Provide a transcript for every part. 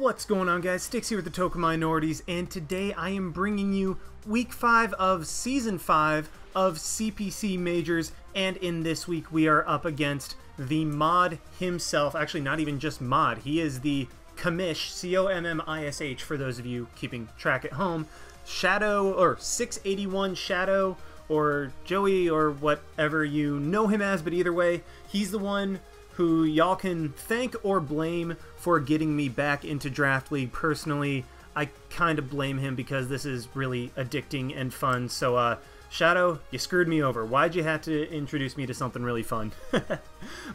What's going on, guys? Styx here with the Token Minorities, and today I am bringing you Week 5 of Season 5 of CPC Majors, and in this week we are up against the mod himself. Actually, not even just mod. He is the commish, C-O-M-M-I-S-H, for those of you keeping track at home. Shadow, or 681Shadow, or Joey, or whatever you know him as, but either way, he's the one who y'all can thank or blame for getting me back into Draft League. Personally, I kind of blame him because this is really addicting and fun. So, Shadow, you screwed me over. Why'd you have to introduce me to something really fun?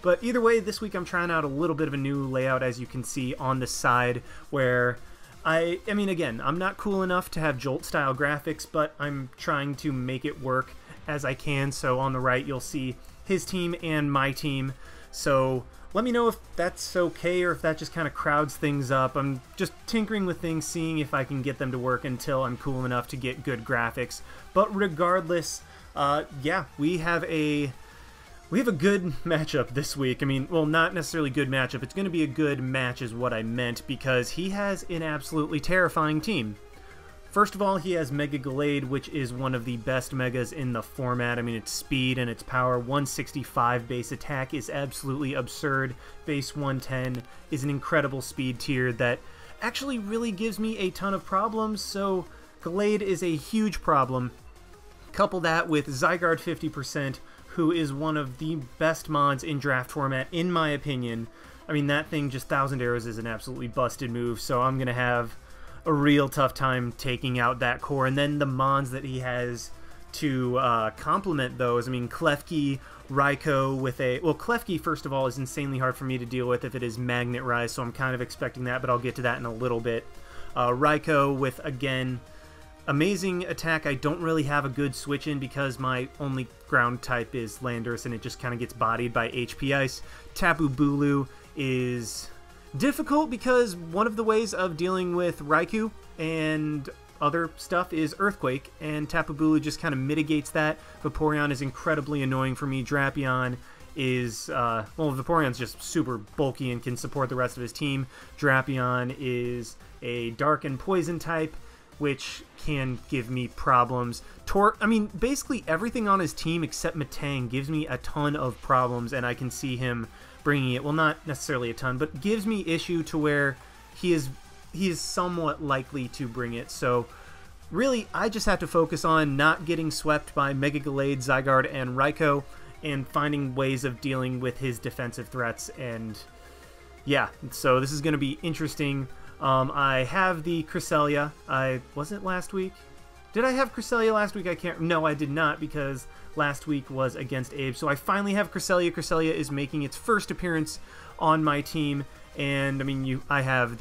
But either way, this week I'm trying out a little bit of a new layout, as you can see on the side, where I mean, again, I'm not cool enough to have Jolt-style graphics, but I'm trying to make it work as I can. So on the right, you'll see his team and my team. So let me know if that's okay or if that just kind of crowds things up. I'm just tinkering with things, seeing if I can get them to work until I'm cool enough to get good graphics. But regardless, yeah, we have a good matchup this week. I mean, well, not necessarily good matchup. It's going to be a good match is what I meant, because he has an absolutely terrifying team. First of all, he has Mega Gallade, which is one of the best megas in the format. I mean, its speed and its power. 165 base attack is absolutely absurd. Base 110 is an incredible speed tier that actually really gives me a ton of problems, so Gallade is a huge problem. Couple that with Zygarde 50%, who is one of the best mods in draft format, in my opinion. I mean, that thing, just 1,000 arrows, is an absolutely busted move, so I'm going to have a real tough time taking out that core. And then the mons that he has to complement those, I mean, Klefki, Raikou with a... Well, Klefki, first of all, is insanely hard for me to deal with if it is Magnet Rise, so I'm kind of expecting that, but I'll get to that in a little bit. Raikou with, again, amazing attack. I don't really have a good switch in because my only ground type is Landorus, and it just kind of gets bodied by HP Ice. Tapu Bulu is difficult because one of the ways of dealing with Raikou and other stuff is Earthquake, and Tapu Bulu just kind of mitigates that. Vaporeon is incredibly annoying for me. Drapion is, well, Vaporeon's just super bulky and can support the rest of his team. Drapion is a Dark and Poison type, which can give me problems. I mean, basically everything on his team except Metang gives me a ton of problems, and I can see him bringing it, well, not necessarily a ton, but gives me issue to where he is somewhat likely to bring it. So really, I just have to focus on not getting swept by Mega Gallade, Zygarde, and Raikou, and finding ways of dealing with his defensive threats. And yeah, so this is going to be interesting. I have the Cresselia. Was it last week? Did I have Cresselia last week? I can't... No, I did not, because last week was against Abe. So I finally have Cresselia. Cresselia is making its first appearance on my team, and I mean, I have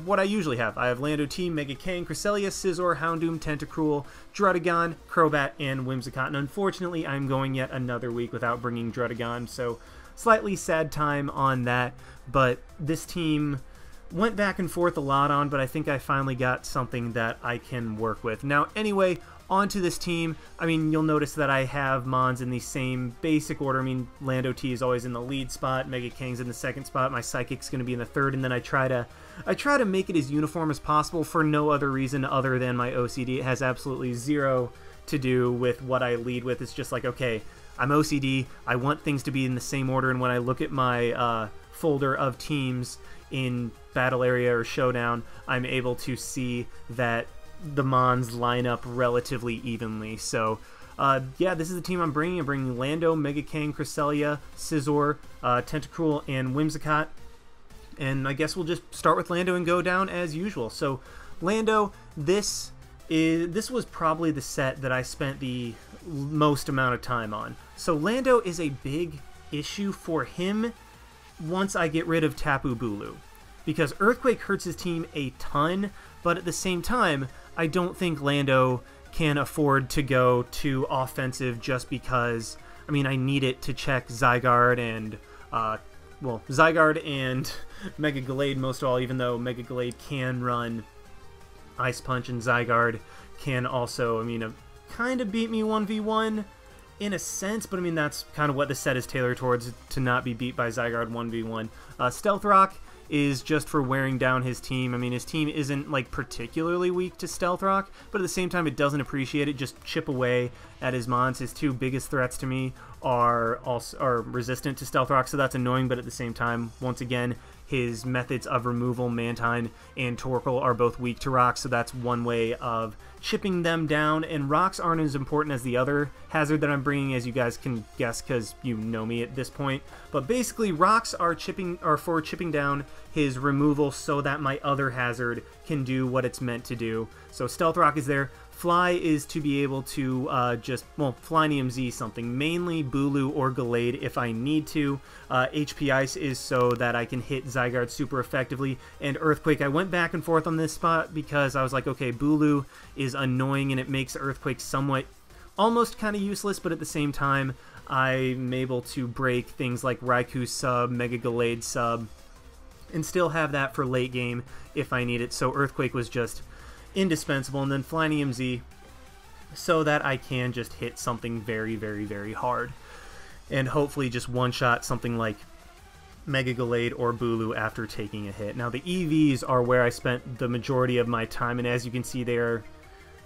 what I usually have. I have Lando T, Mega Kang, Cresselia, Scizor, Houndoom, Tentacruel, Druddigon, Crobat, and Whimsicott. And unfortunately, I'm going yet another week without bringing Druddigon, so slightly sad time on that. But this team went back and forth a lot on, but I think I finally got something that I can work with. Now, anyway, onto this team. I mean, you'll notice that I have mons in the same basic order. I mean, Lando T is always in the lead spot, Mega Kang's in the second spot, my Psychic's going to be in the third, and then I try to make it as uniform as possible for no other reason other than my OCD. It has absolutely zero to do with what I lead with. It's just like, okay, I'm OCD, I want things to be in the same order, and when I look at my folder of teams in Battle Area or Showdown, I'm able to see that the mons line up relatively evenly. So yeah, this is the team I'm bringing. I'm bringing Lando, Mega Kang, Cresselia, Scizor, Tentacruel, and Whimsicott. And I guess we'll just start with Lando and go down as usual. So Lando, this was probably the set that I spent the most amount of time on. So Lando is a big issue for him once I get rid of Tapu Bulu, because Earthquake hurts his team a ton, but at the same time, I don't think Lando can afford to go too offensive just because, I mean, I need it to check Zygarde and, well, Zygarde and Mega Gallade most of all, even though Mega Gallade can run Ice Punch and Zygarde can also, I mean, kind of beat me 1v1 in a sense, but I mean, that's kind of what the set is tailored towards, to not be beat by Zygarde 1v1. Stealth Rock is just for wearing down his team. I mean, his team isn't like particularly weak to Stealth Rock, but at the same time it doesn't appreciate it. Just chip away at his mons. His two biggest threats to me are resistant to Stealth Rock, so that's annoying, but at the same time, once again, his methods of removal, Mantine and Torkoal, are both weak to rocks, so that's one way of chipping them down. And rocks aren't as important as the other hazard that I'm bringing, as you guys can guess because you know me at this point. But basically, rocks are for chipping down his removal so that my other hazard can do what it's meant to do. So Stealth Rock is there. Fly is to be able to Flynium Z something, mainly Bulu or Gallade if I need to. HP Ice is so that I can hit Zygarde super effectively. And Earthquake, I went back and forth on this spot because I was like, okay, Bulu is annoying and it makes Earthquake somewhat almost kind of useless, but at the same time, I'm able to break things like Raikou sub, Mega Gallade sub, and still have that for late game if I need it. So Earthquake was just indispensable, and then Flynium Z so that I can just hit something very, very, very hard and hopefully just one-shot something like Mega Gallade or Bulu after taking a hit. Now the EVs are where I spent the majority of my time, and as you can see, they are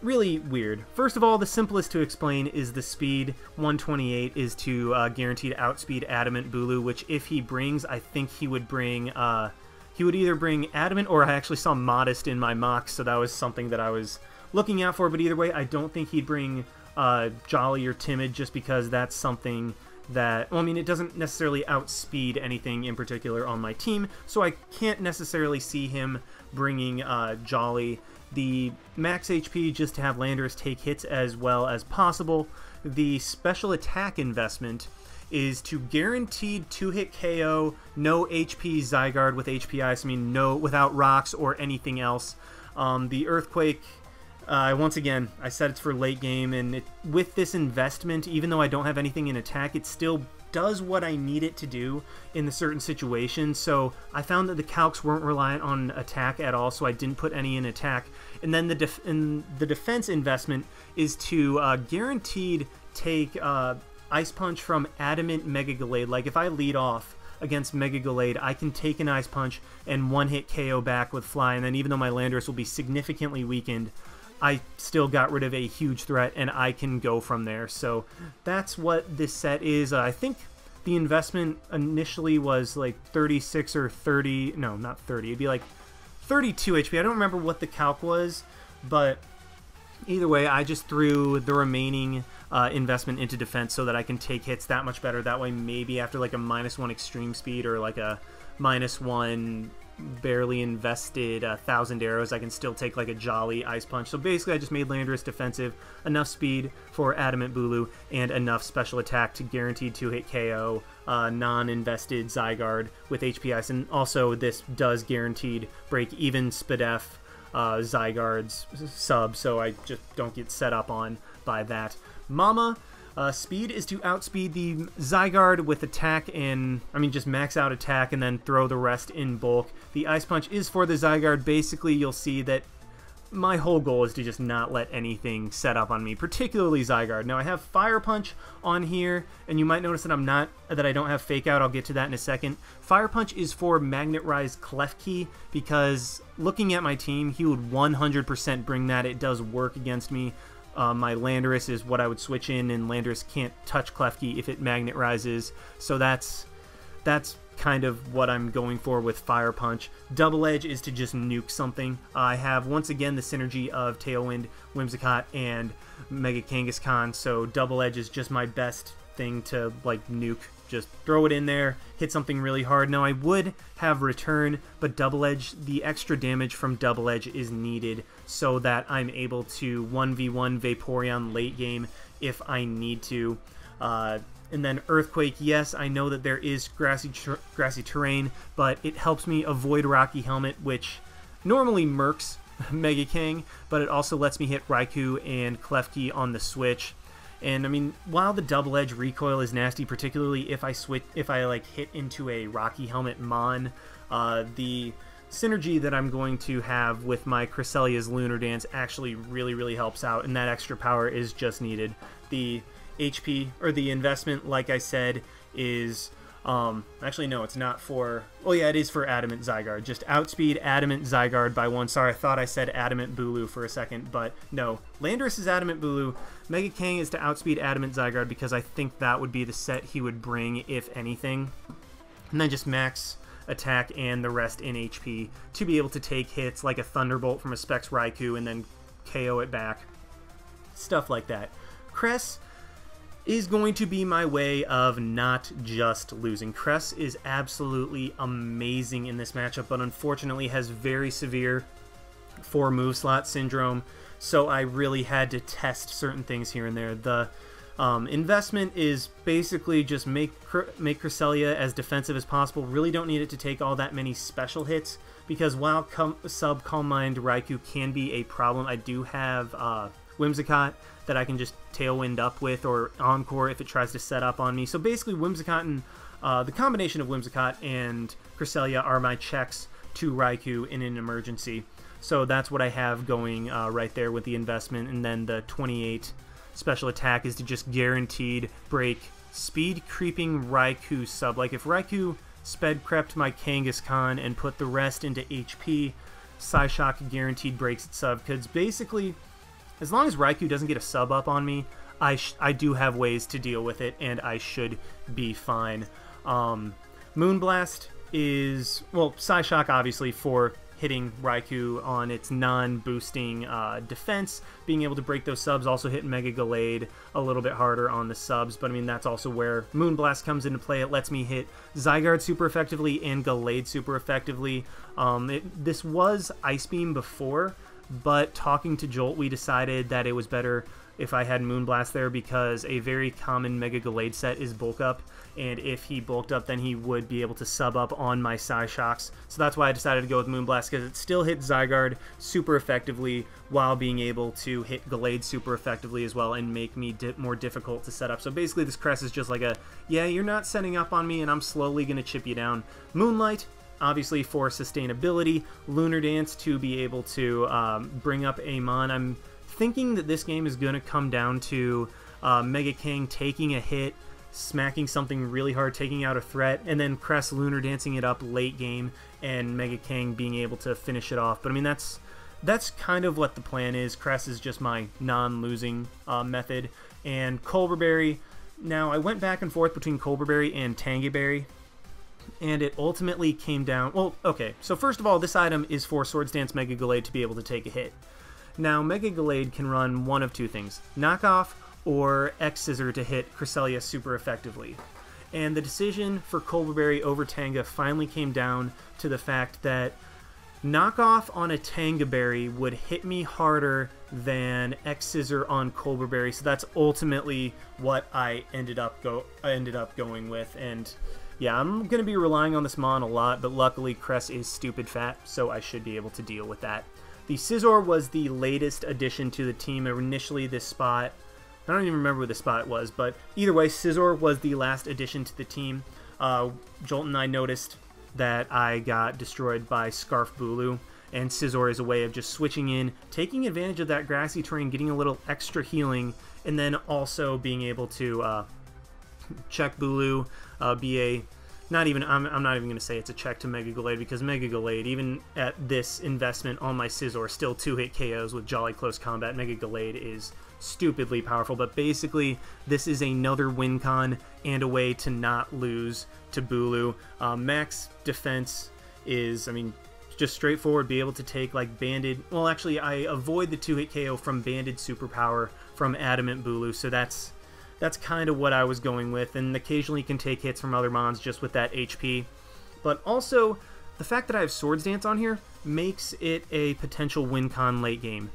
really weird. First of all, the simplest to explain is the speed. 128 is to guarantee to outspeed Adamant Bulu, which if he brings, I think he would bring he would either bring Adamant, or I actually saw Modest in my mocks, so that was something that I was looking out for. But either way, I don't think he'd bring Jolly or Timid, just because that's something that, well, I mean, it doesn't necessarily outspeed anything in particular on my team, so I can't necessarily see him bringing Jolly. The max HP, just to have Landorus take hits as well as possible. The special attack investment is to guaranteed 2-hit KO, no HP Zygarde with HP Ice, I mean no without rocks or anything else. The Earthquake, once again, I said it's for late game, and with this investment, even though I don't have anything in attack, it still does what I need it to do in the certain situations. So I found that the calcs weren't reliant on attack at all, so I didn't put any in attack. And then the defense investment is to guaranteed take Ice Punch from Adamant Mega Gallade. Like if I lead off against Mega Gallade, I can take an Ice Punch and one-hit KO back with Fly, and then even though my Landorus will be significantly weakened, I still got rid of a huge threat, and I can go from there. So that's what this set is. I think the investment initially was like 36 or 30, no, not 30, it'd be like 32 HP. I don't remember what the calc was, but either way, I just threw the remaining investment into defense so that I can take hits that much better. That way, maybe after like a -1 extreme speed or like a -1 barely invested 1,000 arrows, I can still take like a Jolly Ice Punch. So basically, I just made Landorus defensive, enough speed for Adamant Bulu, and enough special attack to guaranteed 2-hit KO non-invested Zygarde with HP Ice. And also, this does guaranteed break even Spadef Zygarde's sub, so I just don't get set up on by that. Mama, speed is to outspeed the Zygarde with attack, and I mean just max out attack and then throw the rest in bulk. The Ice Punch is for the Zygarde. Basically, you'll see that my whole goal is to just not let anything set up on me, particularly Zygarde. Now I have Fire Punch on here, and you might notice that I don't have Fake Out. I'll get to that in a second. Fire Punch is for Magnet Rise Klefki, because looking at my team, he would 100% bring that. It does work against me. My Landorus is what I would switch in, and Landorus can't touch Klefki if it Magnet Rises, so that's kind of what I'm going for with Fire Punch. Double Edge is to just nuke something. I have, once again, the synergy of Tailwind, Whimsicott, and Mega Kangaskhan, so Double Edge is just my best thing to, like, nuke. Just throw it in there, hit something really hard. Now, I would have Return, but Double Edge, the extra damage from Double Edge is needed so that I'm able to 1v1 Vaporeon late game if I need to. And then Earthquake, yes, I know that there is grassy terrain, but it helps me avoid Rocky Helmet, which normally mercs Mega King, but it also lets me hit Raikou and Klefki on the switch. And I mean, while the Double Edge recoil is nasty, particularly if I like hit into a Rocky Helmet Mon, the synergy that I'm going to have with my Cresselia's Lunar Dance actually really helps out, and that extra power is just needed. The HP, or the investment, like I said, is Actually, no, it's not for... Oh, yeah, it is for Adamant Zygarde. Just outspeed Adamant Zygarde by 1. Sorry, I thought I said Adamant Bulu for a second, but no. Landorus is Adamant Bulu. Mega Kang is to outspeed Adamant Zygarde because I think that would be the set he would bring, if anything. And then just max attack and the rest in HP to be able to take hits like a Thunderbolt from a Specs Raikou and then KO it back. Stuff like that. Cress is going to be my way of not just losing. Cress is absolutely amazing in this matchup, but unfortunately has very severe 4 move slot syndrome, so I really had to test certain things here and there. The investment is basically just make Cresselia as defensive as possible. Really don't need it to take all that many special hits, because while sub Calm Mind Raikou can be a problem, I do have Whimsicott that I can just Tailwind up with, or Encore if it tries to set up on me. So basically Whimsicott and the combination of Whimsicott and Cresselia are my checks to Raikou in an emergency. So that's what I have going right there with the investment. And then the 28 special attack is to just guaranteed break speed creeping Raikou sub. Like if Raikou sped crept my Kangaskhan and put the rest into HP, Psyshock guaranteed breaks its sub, because basically as long as Raikou doesn't get a sub up on me, I do have ways to deal with it, and I should be fine. Moonblast is, well, Psyshock obviously for hitting Raikou on its non-boosting defense, being able to break those subs, also hit Mega Gallade a little bit harder on the subs, but I mean that's also where Moonblast comes into play. It lets me hit Zygarde super effectively and Gallade super effectively. This was Ice Beam before, but talking to Jolt, we decided that it was better if I had Moonblast there, because a very common Mega Gallade set is Bulk Up, and if he bulked up, then he would be able to sub up on my Psyshocks. So that's why I decided to go with Moonblast, because it still hit Zygarde super effectively while being able to hit Gallade super effectively as well and make me more difficult to set up. So basically this Crest is just like a, yeah, you're not setting up on me and I'm slowly going to chip you down. Moonlight, obviously for sustainability. Lunar Dance to be able to bring up Amon. I'm thinking that this game is going to come down to Mega Kang taking a hit, smacking something really hard, taking out a threat, and then Crest Lunar Dancing it up late game, and Mega Kang being able to finish it off. But I mean, that's kind of what the plan is. Crest is just my non-losing method. And Colberberry, now I went back and forth between Colberberry and Tangaberry, and it ultimately came down... Well, okay, so first of all, this item is for Swords Dance Mega Gallade to be able to take a hit. Now, Mega Gallade can run one of two things: Knockoff or X-Scissor to hit Cresselia super effectively. And the decision for Colberberry over Tanga finally came down to the fact that Knockoff on a Tangaberry would hit me harder than X-Scissor on Colberberry, so that's ultimately what I ended up going with. And yeah, I'm going to be relying on this Mon a lot, but luckily Crest is stupid fat, so I should be able to deal with that. The Scizor was the latest addition to the team. Initially, this spot, I don't even remember what the spot was, but either way, Scizor was the last addition to the team. Jolt and I noticed that I got destroyed by Scarf Bulu, and Scizor is a way of just switching in, taking advantage of that grassy terrain, getting a little extra healing, and then also being able to check Bulu, be a... I'm not even going to say it's a check to Mega Gallade, because Mega Gallade, even at this investment on my Scizor, still 2-hit KOs with Jolly Close Combat. Mega Gallade is stupidly powerful, but basically this is another win con and a way to not lose to Bulu. Max defense is, I mean, just straightforward, be able to take like Banded... Well, actually, I avoid the 2-hit KO from Banded Superpower from Adamant Bulu, so that's kind of what I was going with, and occasionally can take hits from other mons just with that HP. But also, the fact that I have Swords Dance on here makes it a potential win con late game.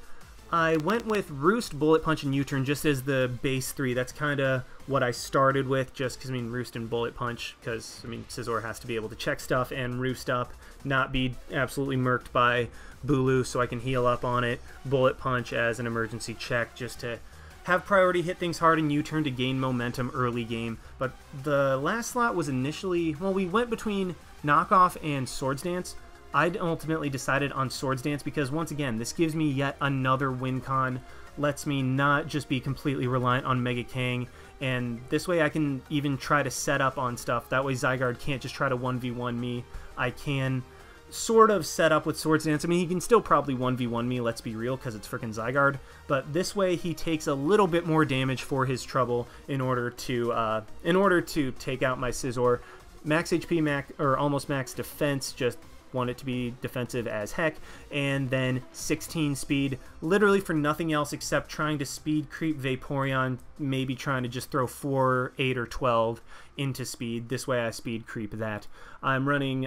I went with Roost, Bullet Punch, and U-Turn just as the base 3. That's kind of what I started with, just because, I mean, Roost and Bullet Punch, because, I mean, Scizor has to be able to check stuff and Roost up, not be absolutely murked by Bulu, so I can heal up on it. Bullet Punch as an emergency check, just to have priority, hit things hard, and U-turn to gain momentum early game. But the last slot was initially... Well, we went between Knockoff and Swords Dance. I ultimately decided on Swords Dance because, once again, this gives me yet another win con lets me not just be completely reliant on Mega Kang, and this way I can even try to set up on stuff. That way Zygarde can't just try to 1v1 me. I can sort of set up with Swords Dance. I mean, he can still probably 1v1 me, let's be real, because it's freaking Zygarde, but this way he takes a little bit more damage for his trouble in order to take out my Scizor. Max HP, or almost max defense, just want it to be defensive as heck, and then 16 speed, literally for nothing else except trying to speed creep Vaporeon, maybe trying to just throw 4, 8, or 12 into speed. This way I speed creep that. I'm running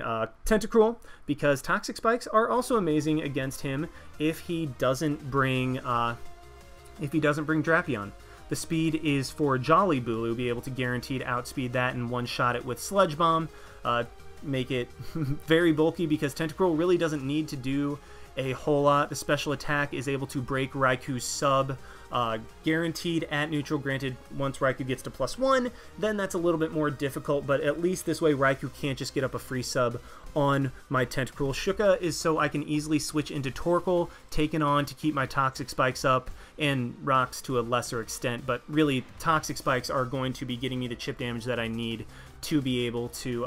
Tentacruel because Toxic Spikes are also amazing against him if he doesn't bring Drapion. The speed is for Jolly Bulu, be able to guaranteed outspeed that and one-shot it with Sludge Bomb, make it very bulky because Tentacruel really doesn't need to do a whole lot. The special attack is able to break Raikou's sub, guaranteed at neutral. Granted, once Raikou gets to +1, then that's a little bit more difficult, but at least this way Raikou can't just get up a free sub on my Tentacruel. Shuka is so I can easily switch into Torkoal, taken on to keep my Toxic Spikes up, and Rocks to a lesser extent, but really Toxic Spikes are going to be getting me the chip damage that I need to be able to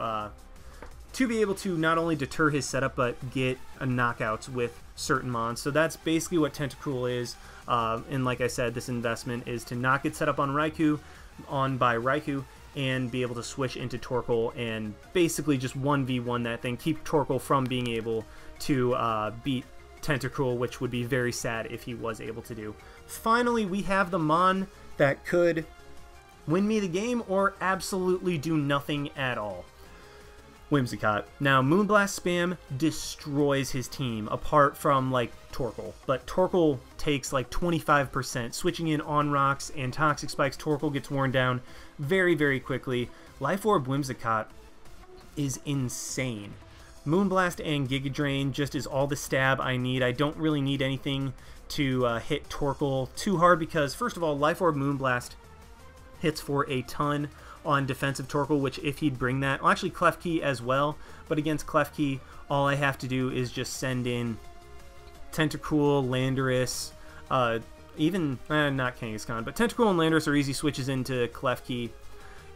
not only deter his setup, but get knockouts with certain mons. So that's basically what Tentacruel is. And like I said, this investment is to not get set up on by Raikou, and be able to switch into Torkoal and basically just 1v1 that thing. Keep Torkoal from being able to beat Tentacruel, which would be very sad if he was able to do. Finally, we have the mon that could win me the game or absolutely do nothing at all. Whimsicott. Now, Moonblast spam destroys his team, apart from, like, Torkoal. But Torkoal takes, like, 25%. Switching in on Rocks and Toxic Spikes, Torkoal gets worn down very, very quickly. Life Orb Whimsicott is insane. Moonblast and Giga Drain just is all the stab I need. I don't really need anything to hit Torkoal too hard because, first of all, Life Orb Moonblast hits for a ton on defensive Torkoal, which if he'd bring that, well, actually Klefki as well, but against Klefki, all I have to do is just send in Tentacruel, Landorus, even, not Kangaskhan, but Tentacruel and Landorus are easy switches into Klefki,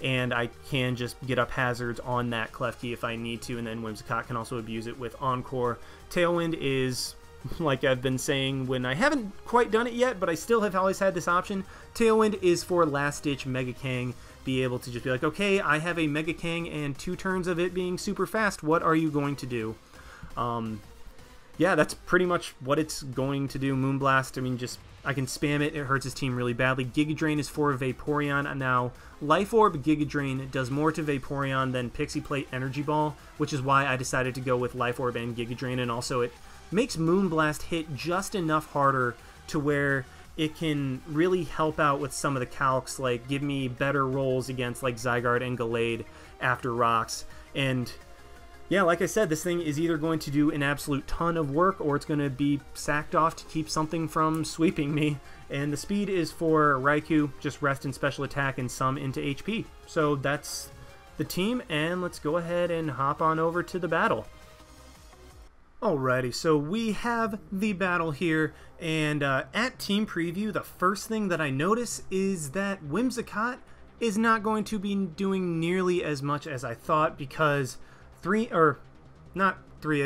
and I can just get up hazards on that Klefki if I need to, and then Whimsicott can also abuse it with Encore. Tailwind is, like I've been saying when I haven't quite done it yet, but I still have always had this option, Tailwind is for last-ditch Mega Kang. Be able to just be like, okay, I have a Mega Kang and 2 turns of it being super fast. What are you going to do? Yeah, that's pretty much what it's going to do. Moonblast, I mean, just I can spam it. It hurts his team really badly. Giga Drain is for Vaporeon. Now, Life Orb Giga Drain does more to Vaporeon than Pixie Plate Energy Ball, which is why I decided to go with Life Orb and Giga Drain, and also it makes Moonblast hit just enough harder to where it can really help out with some of the calcs, like give me better rolls against like Zygarde and Gallade after Rocks. And yeah, like I said, this thing is either going to do an absolute ton of work or it's going to be sacked off to keep something from sweeping me. And the speed is for Raikou, just rest and special attack and some into HP. So that's the team, and let's go ahead and hop on over to the battle. Alrighty, so we have the battle here, and at Team Preview, the first thing that I notice is that Whimsicott is not going to be doing nearly as much as I thought, because I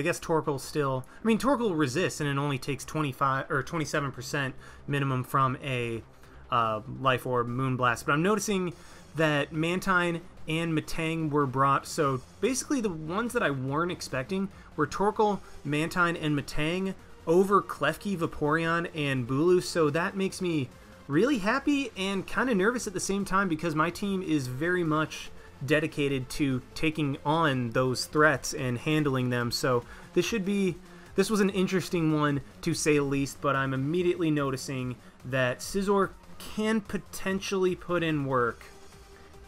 guess Torkoal still, I mean, Torkoal resists, and it only takes 25 or 27% minimum from a Life Orb Moonblast, but I'm noticing that Mantine and Metang were brought, so basically the ones that I weren't expecting were Torkoal, Mantine, and Metang over Klefki, Vaporeon, and Bulu, so that makes me really happy and kind of nervous at the same time because my team is very much dedicated to taking on those threats and handling them, so this was an interesting one to say the least, but I'm immediately noticing that Scizor can potentially put in work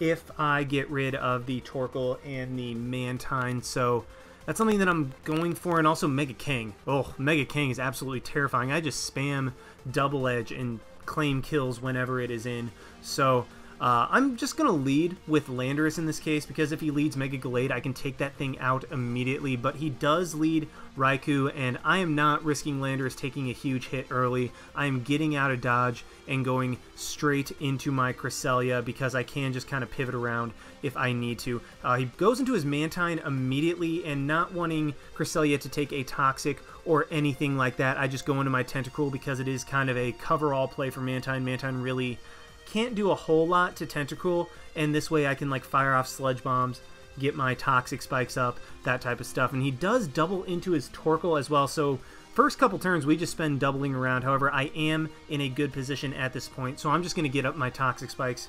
if I get rid of the Torkoal and the Mantine, so that's something that I'm going for. And also Mega Kang. Oh, Mega Kang is absolutely terrifying. I just spam Double Edge and claim kills whenever it is in. So I'm just going to lead with Landorus in this case, because if he leads Mega Gallade, I can take that thing out immediately, but he does lead Raikou, and I am not risking Landorus taking a huge hit early. I am getting out of dodge and going straight into my Cresselia, because I can just kind of pivot around if I need to. He goes into his Mantine immediately, and not wanting Cresselia to take a Toxic or anything like that, I just go into my Tentacool, because it is kind of a cover-all play for Mantine. Mantine really can't do a whole lot to Tentacool, and this way I can like fire off Sludge Bombs, get my Toxic Spikes up, that type of stuff. And he does double into his Torkoal as well, so first couple turns we just spend doubling around. However, I am in a good position at this point, so I'm just going to get up my Toxic Spikes,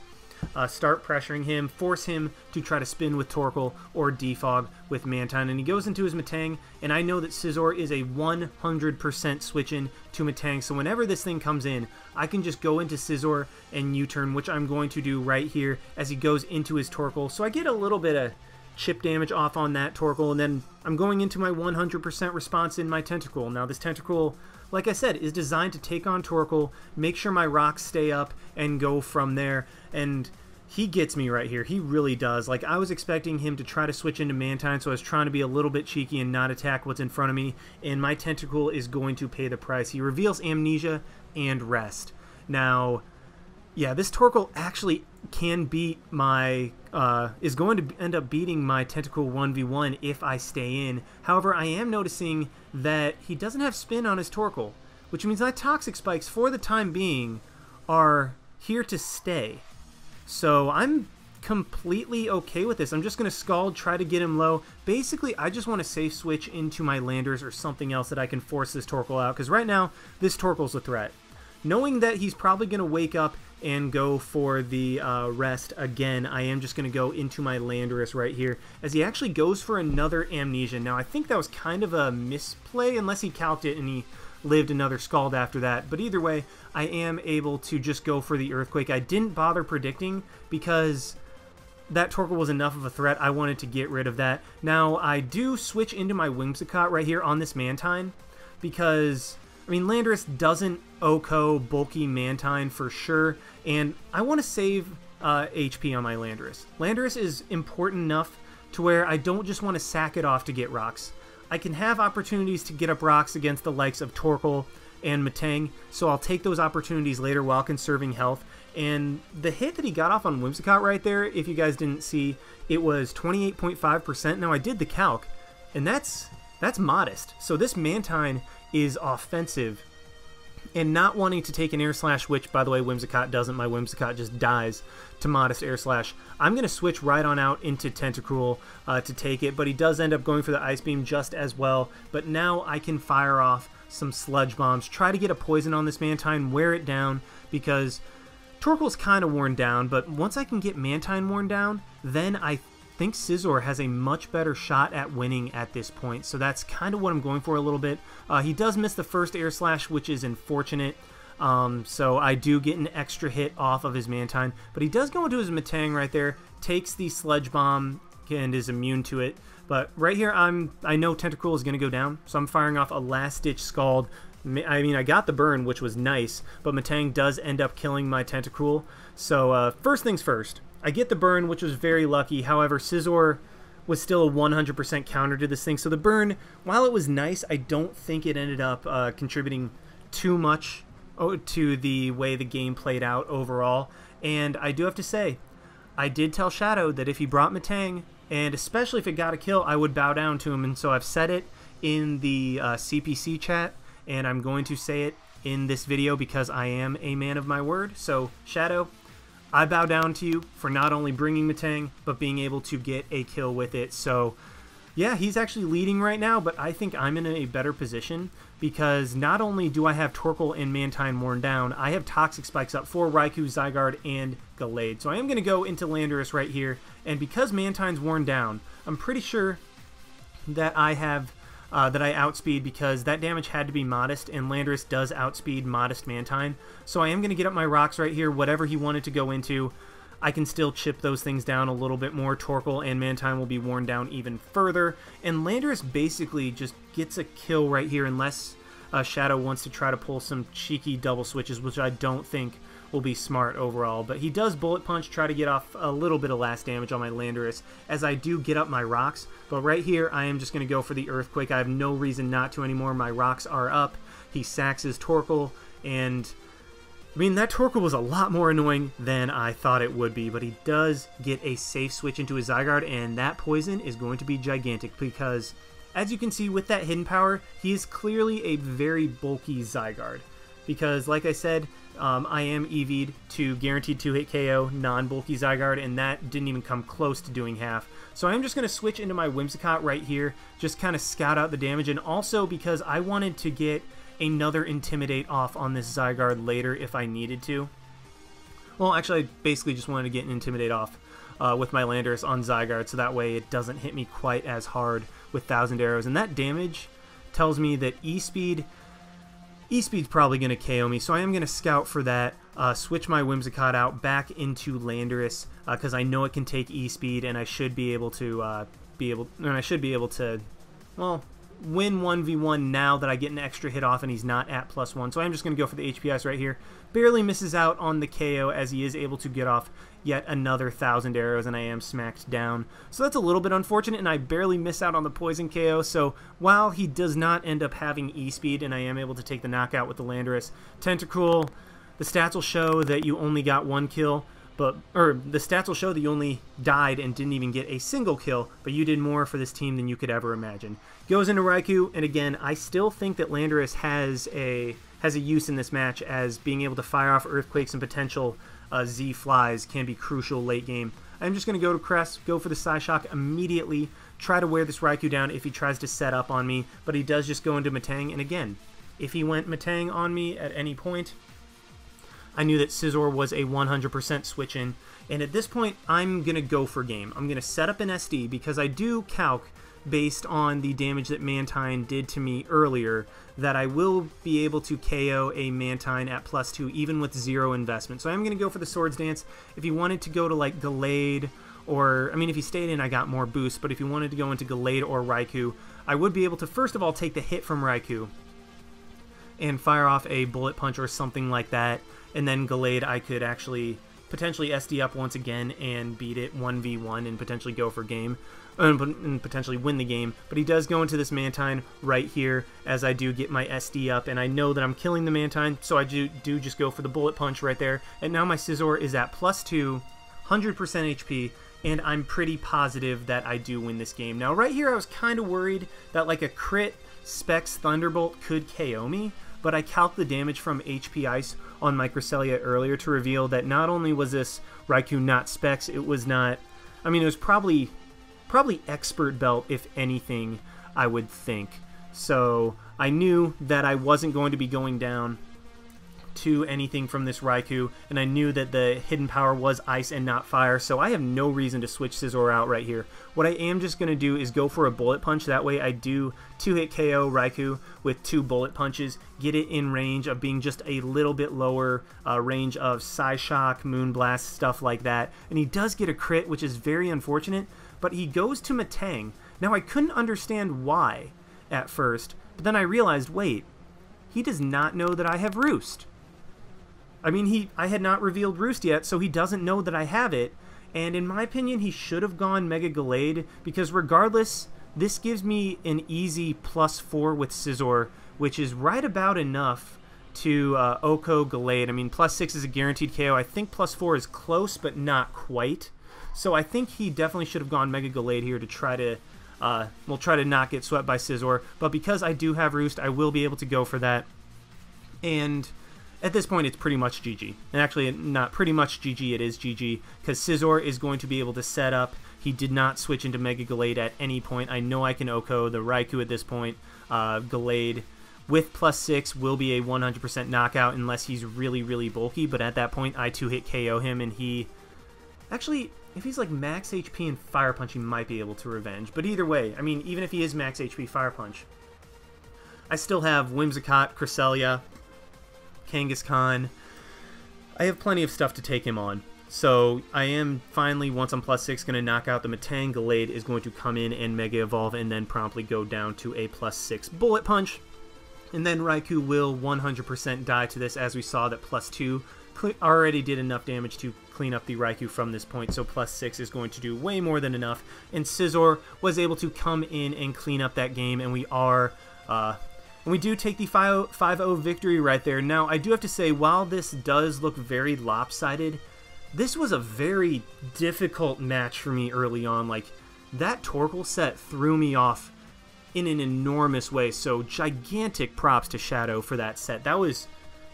start pressuring him, force him to try to spin with Torkoal or Defog with Mantine. And he goes into his Metang, and I know that Scizor is a 100% switch in to Metang, so whenever this thing comes in, I can just go into Scizor and U-turn, which I'm going to do right here as he goes into his Torkoal. So I get a little bit of chip damage off on that Torkoal, and then I'm going into my 100% response in my Tentacool. Now this Tentacool, like I said, is designed to take on Torkoal, make sure my rocks stay up, and go from there. And he gets me right here. He really does. Like, I was expecting him to try to switch into Mantine, so I was trying to be a little bit cheeky and not attack what's in front of me, and my Tentacool is going to pay the price. He reveals Amnesia and Rest. Now, yeah, this Torkoal actually can beat my, is going to end up beating my Tentacool 1v1 if I stay in. However, I am noticing that he doesn't have spin on his Torkoal, which means my Toxic Spikes, for the time being, are here to stay. So I'm completely okay with this. I'm just going to Scald, try to get him low. Basically, I just want to safe switch into my Landorus or something else that I can force this Torkoal out, because right now, this Torkoal's a threat. Knowing that he's probably going to wake up and go for the Rest again, I am just going to go into my Landorus right here, as he actually goes for another Amnesia. Now, I think that was kind of a misplay, unless he calced it and he lived another Scald after that. But either way, I am able to just go for the Earthquake. I didn't bother predicting, because that Torkoal was enough of a threat. I wanted to get rid of that. Now, I do switch into my Whimsicott right here on this Mantine, because, I mean, Landorus doesn't OHKO bulky Mantine for sure, and I want to save HP on my Landorus. Landorus is important enough to where I don't just want to sack it off to get rocks. I can have opportunities to get up rocks against the likes of Torkoal and Metang, so I'll take those opportunities later while conserving health. And the hit that he got off on Whimsicott right there, if you guys didn't see, it was 28.5%. Now, I did the calc, and that's modest. So this Mantine is offensive, and not wanting to take an Air Slash, which, by the way, Whimsicott doesn't. My Whimsicott just dies to modest Air Slash. I'm going to switch right on out into Tentacruel to take it, but he does end up going for the Ice Beam just as well. But now I can fire off some Sludge Bombs, try to get a Poison on this Mantine, wear it down, because Torkoal's kind of worn down, but once I can get Mantine worn down, then I think Scizor has a much better shot at winning at this point. So that's kind of what I'm going for a little bit. He does miss the first Air Slash, which is unfortunate. So I do get an extra hit off of his Mantine, but he does go into his Metang right there, takes the Sludge Bomb and is immune to it. But right here, I know Tentacruel is going to go down, so I'm firing off a last-ditch Scald. I mean, I got the burn, which was nice, but Metang does end up killing my Tentacruel. So first things first, I get the burn, which was very lucky. However, Scizor was still a 100% counter to this thing. So the burn, while it was nice, I don't think it ended up contributing too much to the way the game played out overall. And I do have to say, I did tell Shadow that if he brought Metang, and especially if it got a kill, I would bow down to him. And so I've said it in the CPC chat, and I'm going to say it in this video because I am a man of my word. So, Shadow, I bow down to you for not only bringing Metang, but being able to get a kill with it. So, yeah, he's actually leading right now, but I think I'm in a better position because not only do I have Torkoal and Mantine worn down, I have Toxic Spikes up for Raikou, Zygarde, and Gallade. So I am going to go into Landorus right here, and because Mantine's worn down, I'm pretty sure that I have that I outspeed because that damage had to be modest, and Landorus does outspeed modest Mantine. So I am going to get up my rocks right here. Whatever he wanted to go into, I can still chip those things down a little bit more. Torkoal and Mantine will be worn down even further, and Landorus basically just gets a kill right here unless Shadow wants to try to pull some cheeky double switches, which I don't think will be smart overall. But he does Bullet Punch, try to get off a little bit of last damage on my Landorus as I do get up my rocks. But right here, I am just going to go for the Earthquake. I have no reason not to anymore. My rocks are up. He sacks his Torkoal, and I mean, that Torkoal was a lot more annoying than I thought it would be, but he does get a safe switch into his Zygarde, and that poison is going to be gigantic because, as you can see with that hidden power, he is clearly a very bulky Zygarde. Because, like I said, I am EV'd to guaranteed 2-hit KO non-bulky Zygarde, and that didn't even come close to doing half. So I'm just going to switch into my Whimsicott right here, just kind of scout out the damage, and also because I wanted to get another Intimidate off on this Zygarde later if I needed to. Well, actually, I basically just wanted to get an Intimidate off with my Landorus on Zygarde, so that way it doesn't hit me quite as hard with 1,000 arrows. And that damage tells me that E-Speed's probably going to KO me, so I am going to scout for that, switch my Whimsicott out back into Landorus, because I know it can take E-Speed, and I should be able to, well, win 1v1 now that I get an extra hit off and he's not at +1. So I'm just going to go for the HPS right here. Barely misses out on the KO as he is able to get off yet another 1,000 arrows, and I am smacked down. So that's a little bit unfortunate, and I barely miss out on the poison KO. So while he does not end up having E-Speed and I am able to take the knockout with the Landorus, Tentacool, the stats will show that you only got 1 kill. The stats will show that you only died and didn't even get a single kill, but you did more for this team than you could ever imagine. Goes into Raikou, and again, I still think that Landorus has a use in this match, as being able to fire off Earthquakes and potential Z-Flies can be crucial late game. I'm just going to go to Crest, go for the Psyshock immediately, try to wear this Raikou down if he tries to set up on me, but he does just go into Metang, and again, if he went Metang on me at any point, I knew that Scizor was a 100% switch in, and at this point, I'm going to go for game. I'm going to set up an SD because I do calc, based on the damage that Mantine did to me earlier, that I will be able to KO a Mantine at +2 even with 0 investment. So I'm going to go for the Swords Dance. If you wanted to go to like Gallade, or, I mean, if he stayed in, I got more boost, but if you wanted to go into Gallade or Raikou, I would be able to, first of all, take the hit from Raikou and fire off a Bullet Punch or something like that, and then Gallade I could actually potentially SD up once again and beat it 1v1 and potentially go for game, and potentially win the game. But he does go into this Mantine right here as I do get my SD up, and I know that I'm killing the Mantine, so I do just go for the Bullet Punch right there, and now my Scizor is at +2, 100% HP, and I'm pretty positive that I do win this game. Now right here I was kind of worried that like a crit Specs Thunderbolt could KO me, but I calced the damage from HP Ice on my Cresselia earlier to reveal that not only was this Raikou not Specs, it was not, I mean, it was probably Expert Belt, if anything, I would think. So I knew that I wasn't going to be going down to anything from this Raikou, and I knew that the hidden power was Ice and not Fire, so I have no reason to switch Scizor out right here. What I am just going to do is go for a Bullet Punch. That way I do 2-hit KO Raikou with 2 Bullet Punches, get it in range of being just a little bit lower range of Psyshock, Moonblast, stuff like that. And he does get a crit, which is very unfortunate, but he goes to Metang. Now I couldn't understand why at first, but then I realized, wait, he does not know that I have Roost. I mean, I had not revealed Roost yet, so he doesn't know that I have it, and in my opinion, he should have gone Mega Gallade, because regardless, this gives me an easy +4 with Scizor, which is right about enough to Oko Gallade. I mean, +6 is a guaranteed KO. I think +4 is close, but not quite. So I think he definitely should have gone Mega Gallade here to try to, try to not get swept by Scizor, but because I do have Roost, I will be able to go for that, and at this point, it's pretty much GG. And actually, not pretty much GG, it is GG, because Scizor is going to be able to set up. He did not switch into Mega Gallade at any point. I know I can Oko the Raikou at this point. Gallade with +6 will be a 100% knockout unless he's really, really bulky, but at that point, I 2-hit KO him, and he... Actually, if he's like max HP and Fire Punch, he might be able to revenge. But either way, I mean, even if he is max HP Fire Punch, I still have Whimsicott, Cresselia, Kangaskhan. I have plenty of stuff to take him on. So I am finally, once I'm +6, going to knock out the Metang. Gallade is going to come in and Mega Evolve and then promptly go down to a +6 Bullet Punch. And then Raikou will 100% die to this, as we saw that +2 already did enough damage to clean up the Raikou from this point, so +6 is going to do way more than enough. And Scizor was able to come in and clean up that game, and we do take the 5-0 victory right there. Now, I do have to say, while this does look very lopsided, this was a very difficult match for me early on. Like, that Torkoal set threw me off in an enormous way, so gigantic props to Shadow for that set. That was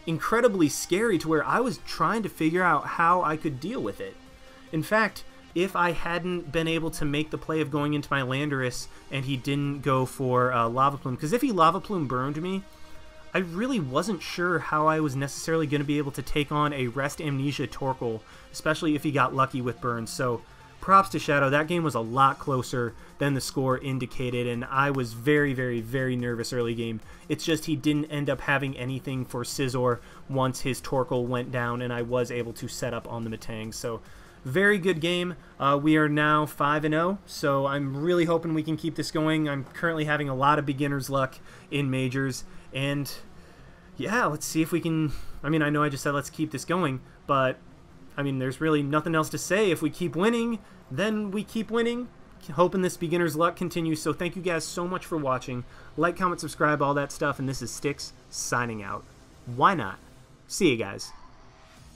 incredibly scary to where I was trying to figure out how I could deal with it. In fact, if I hadn't been able to make the play of going into my Landorus and he didn't go for Lava Plume, because if he Lava Plume burned me, I really wasn't sure how I was necessarily going to be able to take on a Rest Amnesia Torkoal, especially if he got lucky with burns. So props to Shadow. That game was a lot closer than the score indicated, and I was very, very, very nervous early game. It's just he didn't end up having anything for Scizor once his Torkoal went down, and I was able to set up on the Metang. So very good game. We are now 5-0, so I'm really hoping we can keep this going. I'm currently having a lot of beginner's luck in majors, and yeah, let's see if we can... I mean, I know I just said let's keep this going, but I mean, there's really nothing else to say. If we keep winning, then we keep winning. Hoping this beginner's luck continues. So thank you guys so much for watching. Like, comment, subscribe, all that stuff. And this is Styx signing out. Why not? See you guys.